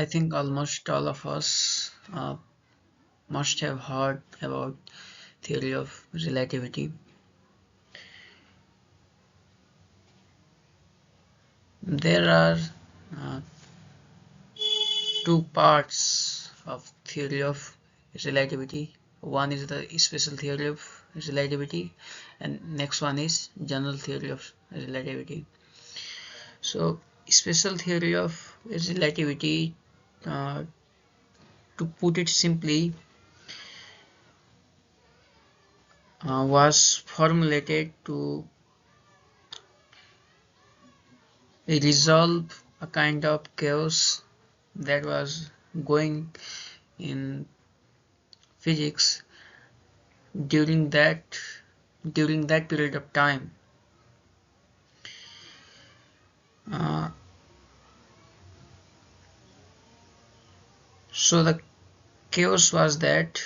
I think almost all of us must have heard about theory of relativity. There are uh, two parts of theory of relativity. One is the special theory of relativity, and next one is general theory of relativity. So, special theory of relativity, uh, to put it simply, was formulated to resolve a kind of chaos that was going in physics during that during that period of time. Uh, so the chaos was that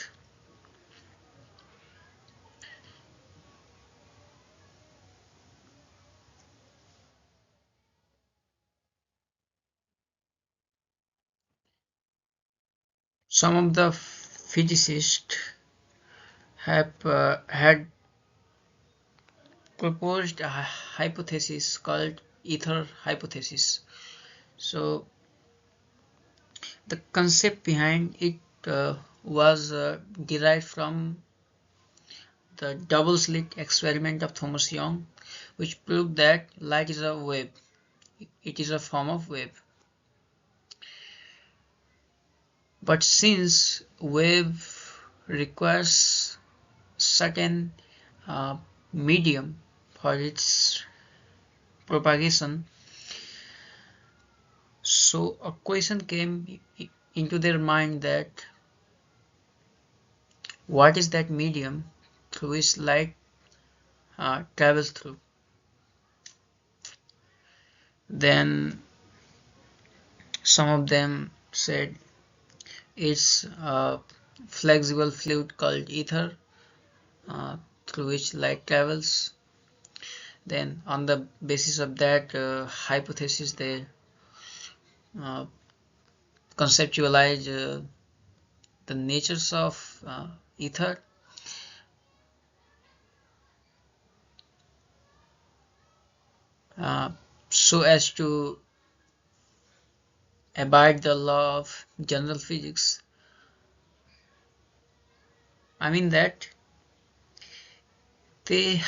some of the physicists had proposed a hypothesis called ether hypothesis. So the concept behind it was derived from the double slit experiment of Thomas Young, which proved that light is a wave. It is a form of wave. But since wave requires certain uh, medium for its propagation, so a question came into their mind that what is that medium through which light travels through. Then some of them said it's a flexible fluid called ether uh, through which light travels. Then on the basis of that hypothesis they uh, conceptualize the natures of ether, uh, so as to abide the law of general physics. I mean that they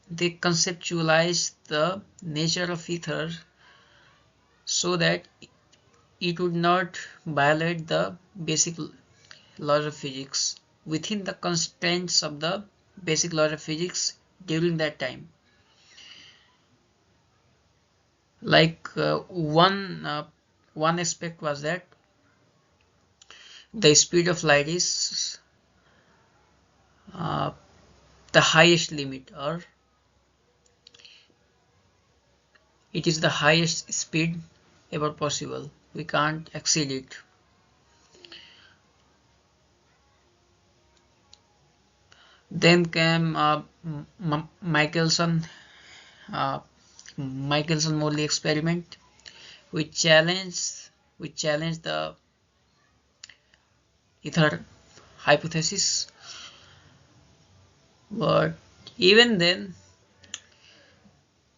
they conceptualize the nature of ether so that it would not violate the basic laws of physics within the constraints of the basic laws of physics during that time. Like one aspect was that the speed of light is uh, the highest limit, or it is the highest speed ever possible. We can't exceed it. Then came uh, Michelson-Morley experiment, which challenged the ether hypothesis. But even then,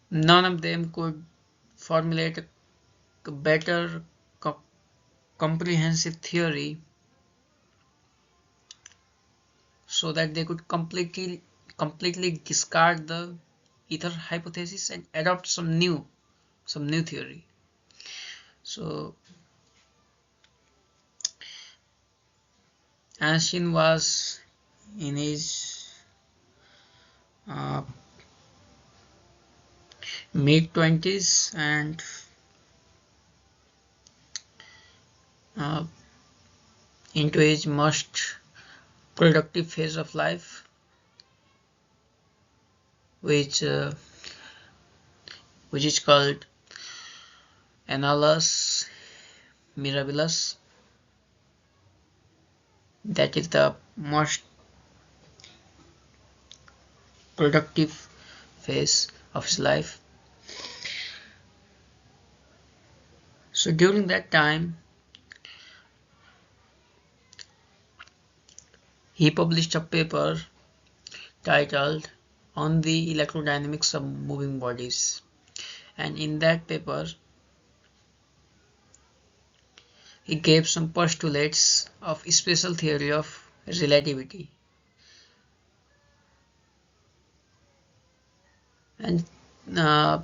none of them could formulate a better comprehensive theory so that they could completely discard the ether hypothesis and adopt some new theory. So Einstein was in his uh, mid 20s and uh, into his most productive phase of life, which uh, which is called annulus mirabilis. That is the most productive phase of his life. So during that time, He published a paper titled On the Electrodynamics of Moving Bodies, and in that paper he gave some postulates of special theory of relativity, and uh,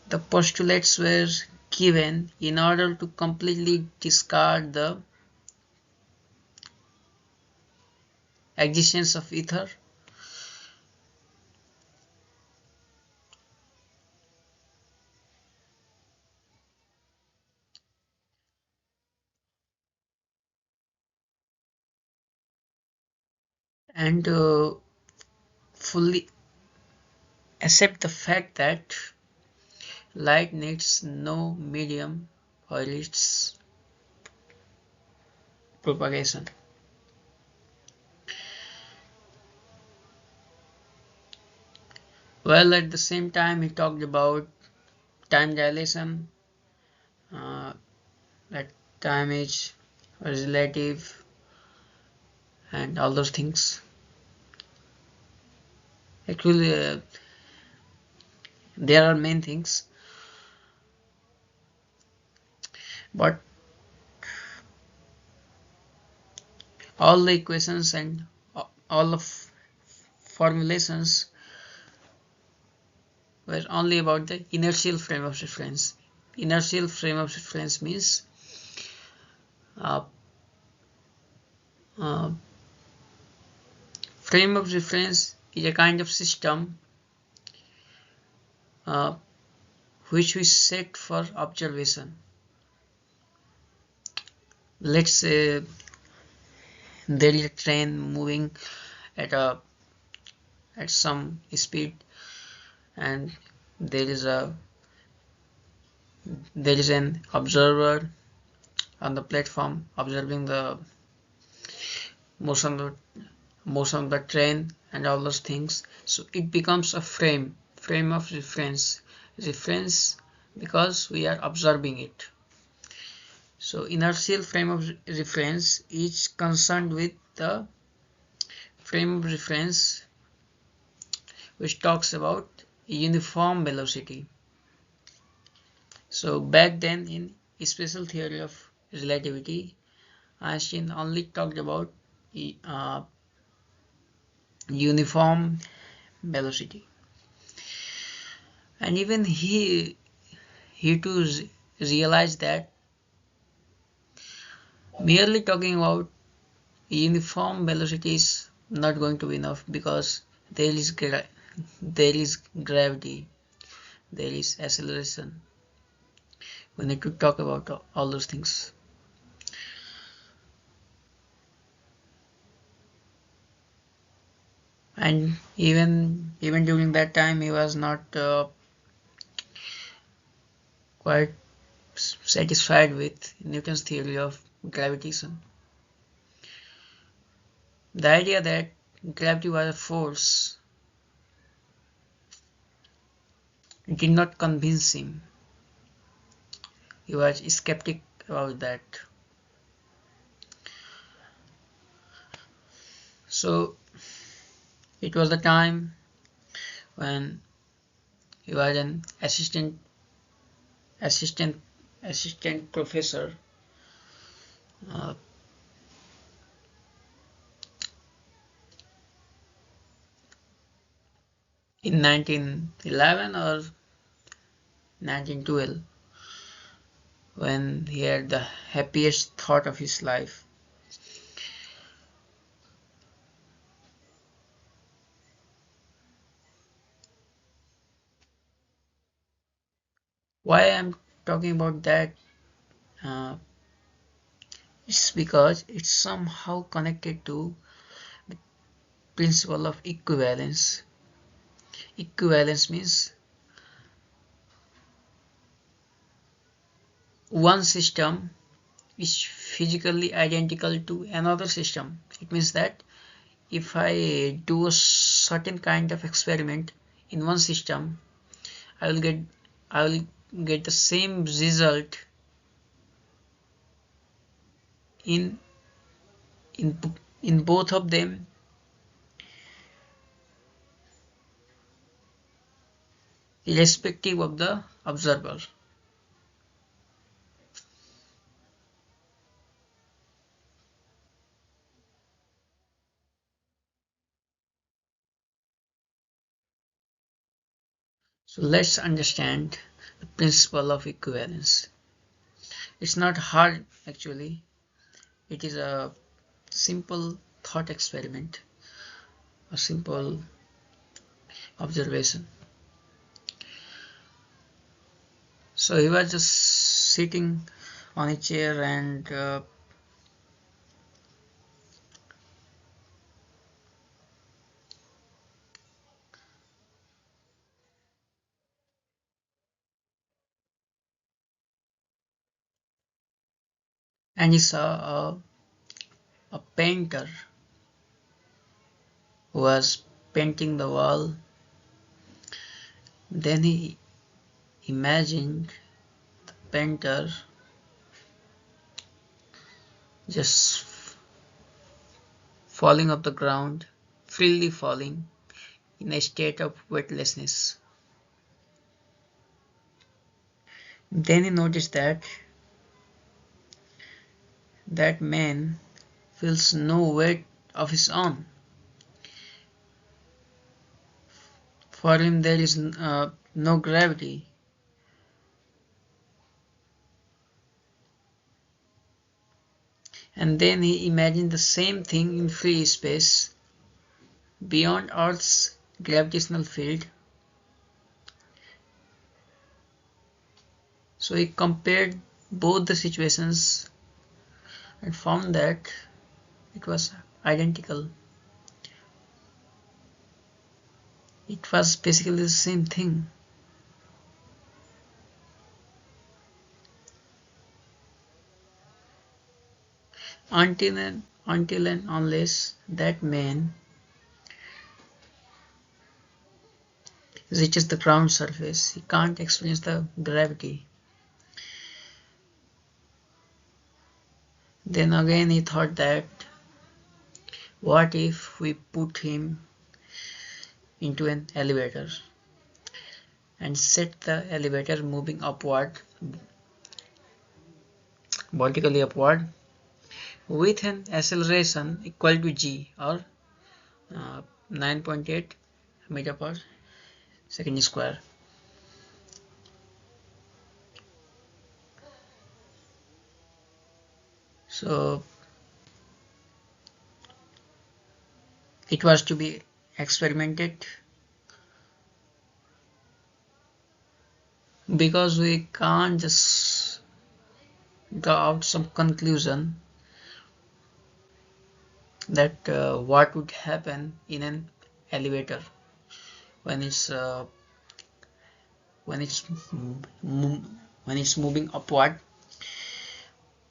the postulates were given in order to completely discard the existence of ether and fully accept the fact that light needs no medium for its propagation. Well, at the same time, he talked about time dilation, uh, that time is relative, and all those things. Actually, there are main things, but all the equations and all of formulations were only about the inertial frame of reference. Inertial frame of reference means uh, uh, frame of reference is a kind of system uh, which we set for observation. Let's say there is a train moving at a at some speed, and there is a there is an observer on the platform observing the motion of the train and all those things. So it becomes a frame of reference because we are observing it. So inertial frame of reference is concerned with the frame of reference which talks about uniform velocity. So back then in special theory of relativity, Einstein only talked about uh, uniform velocity, and even he too realized that merely talking about uniform velocity is not going to be enough because there is gravity, there is acceleration. We need to talk about all those things. And even during that time he was not quite satisfied with Newton's theory of gravitation. The idea that gravity was a force did not convince him. He was skeptic about that. So it was the time when he was an assistant assistant professor uh, in 1911 or 1912, when he had the happiest thought of his life. Why I'm talking about that? Uh, it's because it's somehow connected to the principle of equivalence. Equivalence means one system is physically identical to another system. It means that if I do a certain kind of experiment in one system, I will get I will get the same result in in in both of them, irrespective of the observer. So let's understand the principle of equivalence. It's not hard actually. It is a simple thought experiment, a simple observation. So he was just sitting on a chair and he saw a painter who was painting the wall. Then he imagined the painter just falling off the ground, freely falling in a state of weightlessness. Then he noticed that that man feels no weight of his own. For him, there is no gravity. And then he imagined the same thing in free space beyond Earth's gravitational field. So he compared both the situations and found that it was identical. It was basically the same thing. Until and unless that man reaches the ground surface, he can't experience the gravity. Then again he thought that what if we put him into an elevator and set the elevator moving upward, vertically upward, with an acceleration equal to g, or 9.8 meter per second square. So it was to be experimented, because we can't just draw out some conclusion that what would happen in an elevator when it's when it's when it's moving upward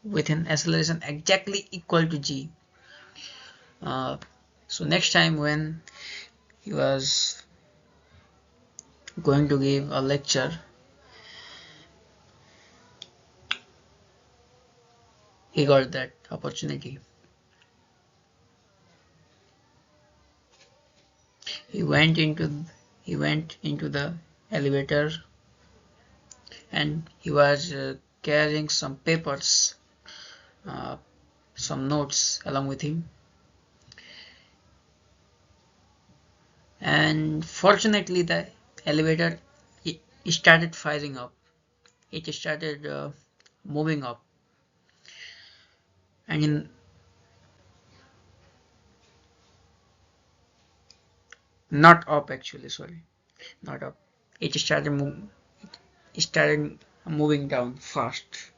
with an acceleration exactly equal to g. So next time when he was going to give a lecture, he got that opportunity. He went into the elevator, and he was carrying some papers, uh, some notes along with him. And fortunately, the elevator it started firing up. It started moving up, and not up actually. Sorry, not up. It started moving down fast.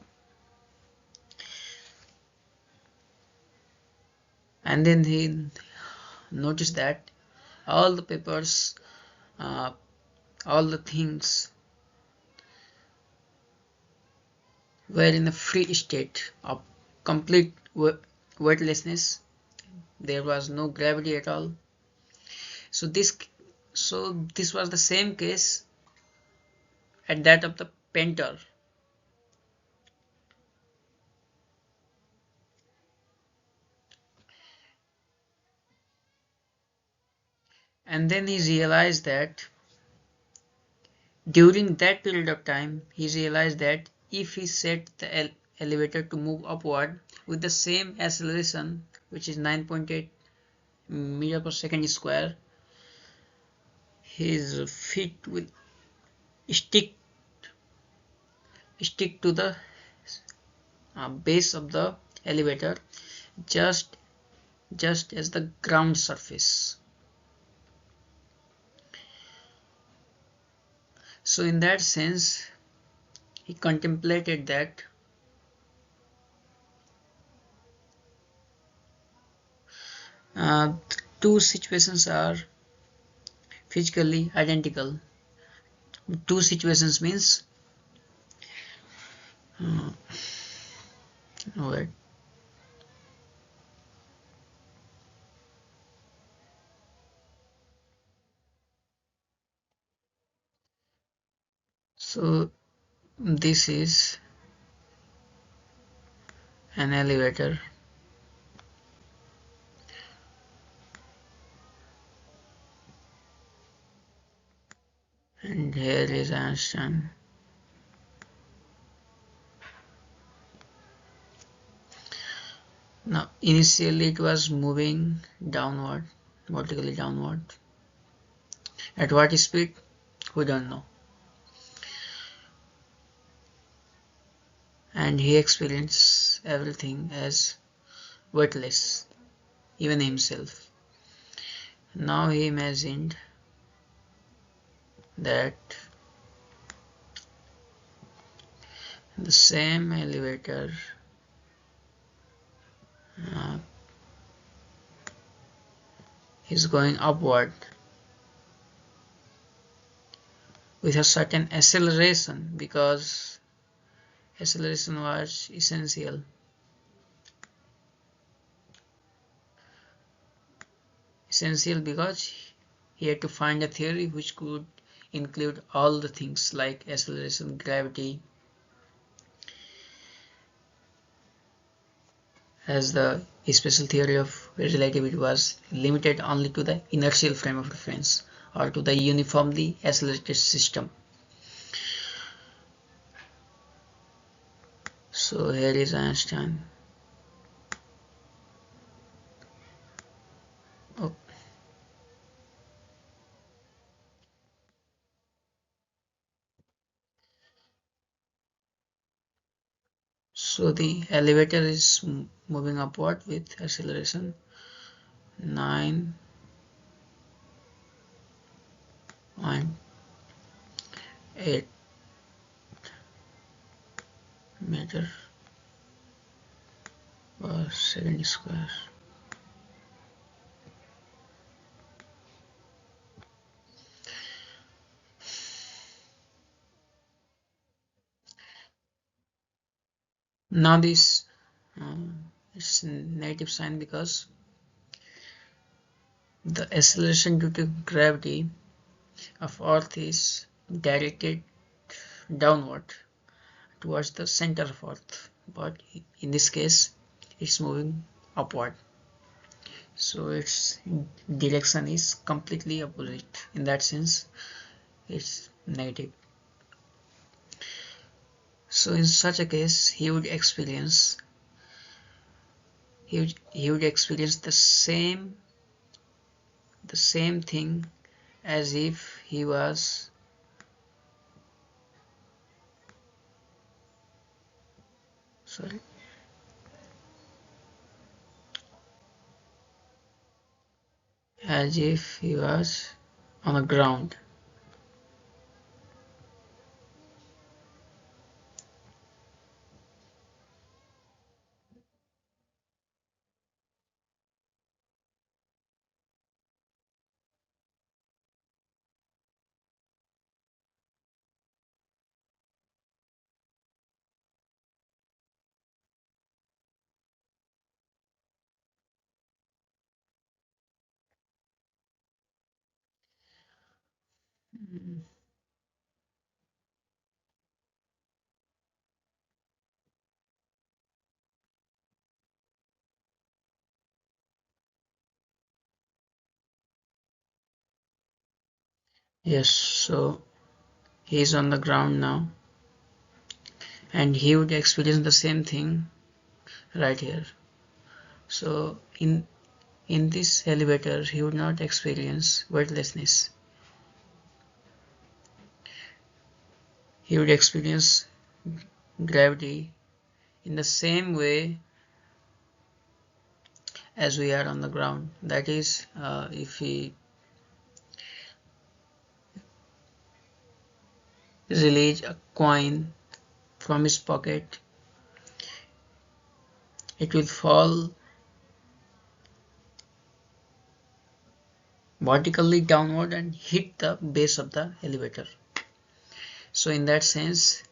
And then he noticed that all the papers, uh, all the things were in a free state of complete weightlessness. There was no gravity at all. So this was the same case at that of the painter. And then he realized that during that period of time, he realized that if he set the elevator to move upward with the same acceleration, which is 9.8 meter per second square, his feet will stick stick to the base of the elevator, just just as the ground surface. So in that sense, he contemplated that uh, two situations are physically identical. Two situations means uh, wait. So this is an elevator, and here is Einstein. Now initially it was moving downward, vertically downward. At what speed? We don't know. And he experienced everything as weightless, even himself. Now he imagined that the same elevator uh, is going upward with a certain acceleration, because acceleration was essential because he had to find a theory which could include all the things like acceleration, gravity, as the special theory of relativity was limited only to the inertial frame of reference or to the uniformly accelerated system. So here is Einstein. Oh, so the elevator is moving upward with acceleration 9.8 meter per second square. Now this is negative sign because the acceleration due to gravity of Earth is directed downward towards the center of Earth, but in this case it's moving upward, so its direction is completely opposite. In that sense, it's negative. So in such a case, he would experience the same thing as if he was sorry as if he was on the ground. Yes, so he is on the ground now, and he would experience the same thing right here. So in this elevator he would not experience weightlessness. He would experience gravity in the same way as we are on the ground. That is, if he release a coin from his pocket, it will fall vertically downward and hit the base of the elevator. So in that sense,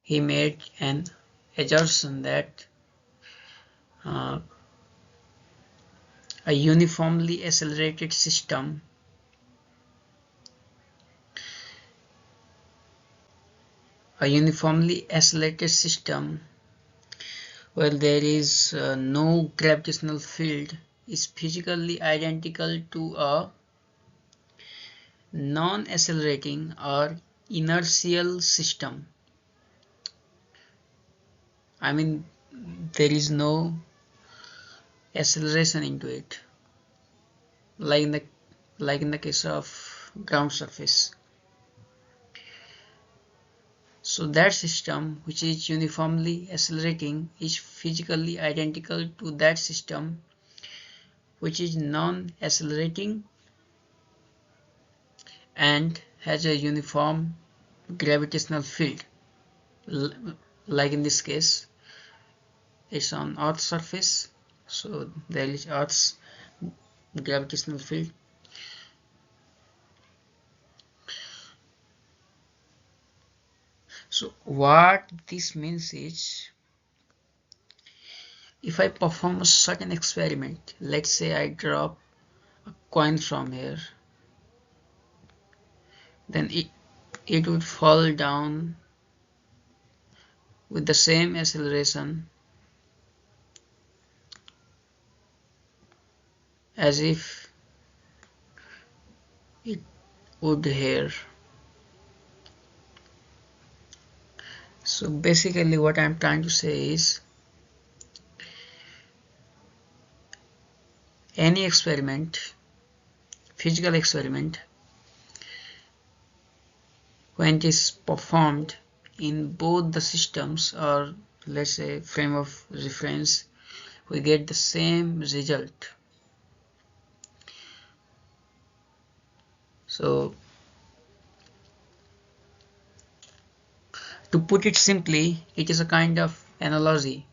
he made an assertion that uh, a uniformly accelerated system where there is no gravitational field is physically identical to a non-accelerating or inertial system. I mean, there is no acceleration into it, like in the case of ground surface. So that system which is uniformly accelerating is physically identical to that system which is non-accelerating and has a uniform gravitational field. Like in this case, it's on Earth's surface, so there is Earth's gravitational field. So what this means is, if I perform a certain experiment, let's say I drop a coin from here, then it would fall down with the same acceleration as if it would here. So basically what I'm trying to say is, any experiment, physical experiment, when it is performed in both the systems, or let's say frame of reference, we get the same result. So to put it simply, it is a kind of analogy.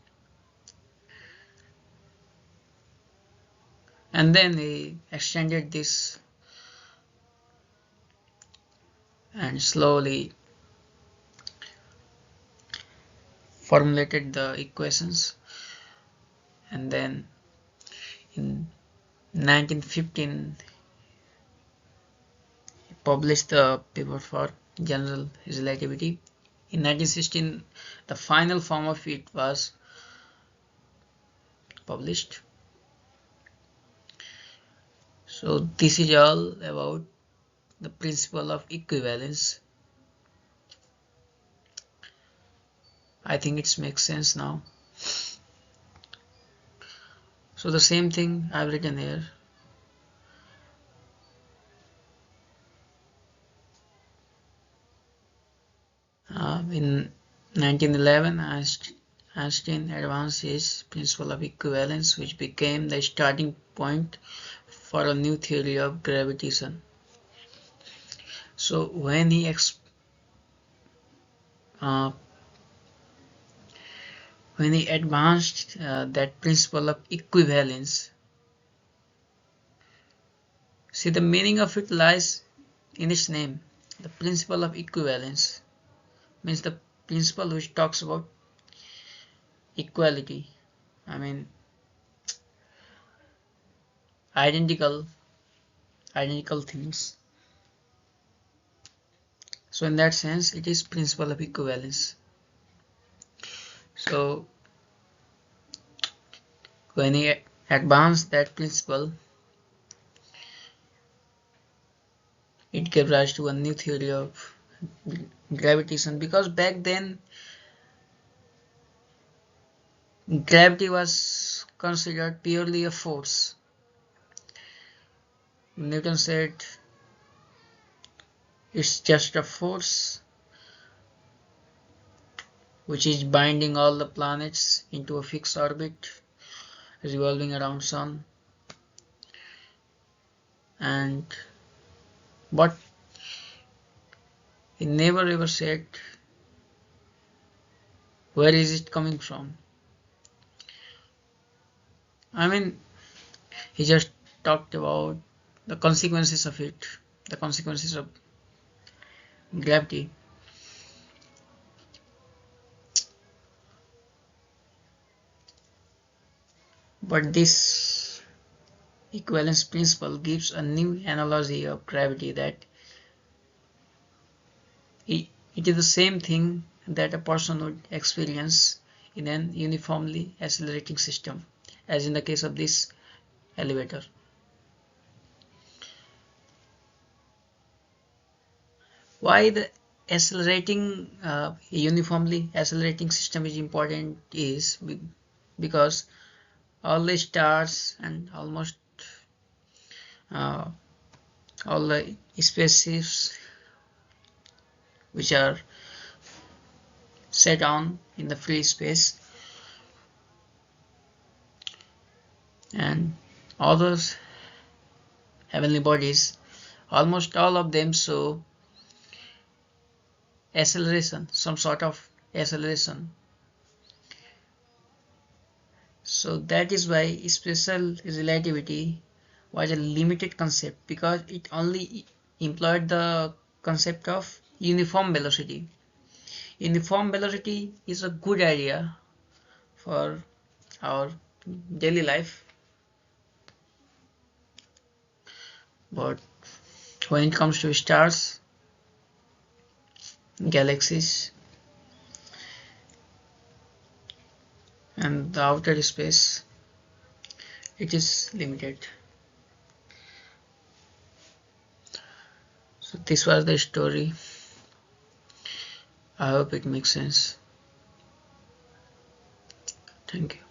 And then we extended this and slowly formulated the equations, and then in 1915 he published the paper for general relativity. In 1916 the final form of it was published. So this is all about the principle of equivalence. I think it makes sense now. So the same thing I've written here. In 1911, Einstein advanced his principle of equivalence, which became the starting point for a new theory of gravitation. So when he advanced that principle of equivalence, see, the meaning of it lies in its name. The principle of equivalence means the principle which talks about equality. I mean, identical things. So in that sense, it is principle of equivalence. So When he advanced that principle, it gave rise to a new theory of gravitation, because back then gravity was considered purely a force. Newton said it's just a force which is binding all the planets into a fixed orbit revolving around sun. And but he never ever said where is it coming from. I mean, he just talked about the consequences of it, the consequences of gravity. But this equivalence principle gives a new analogy of gravity, that it is the same thing that a person would experience in an uniformly accelerating system, as in the case of this elevator. Why the uniformly accelerating system is important is because all the stars and almost uh, all the spaceships which are set on in the free space, and all those heavenly bodies, almost all of them show acceleration, some sort of acceleration. So that is why special relativity was a limited concept, because it only employed the concept of uniform velocity. Uniform velocity is a good idea for our daily life, but when it comes to stars, galaxies, and the outer space, it is limited. So this was the story. I hope it makes sense. Thank you.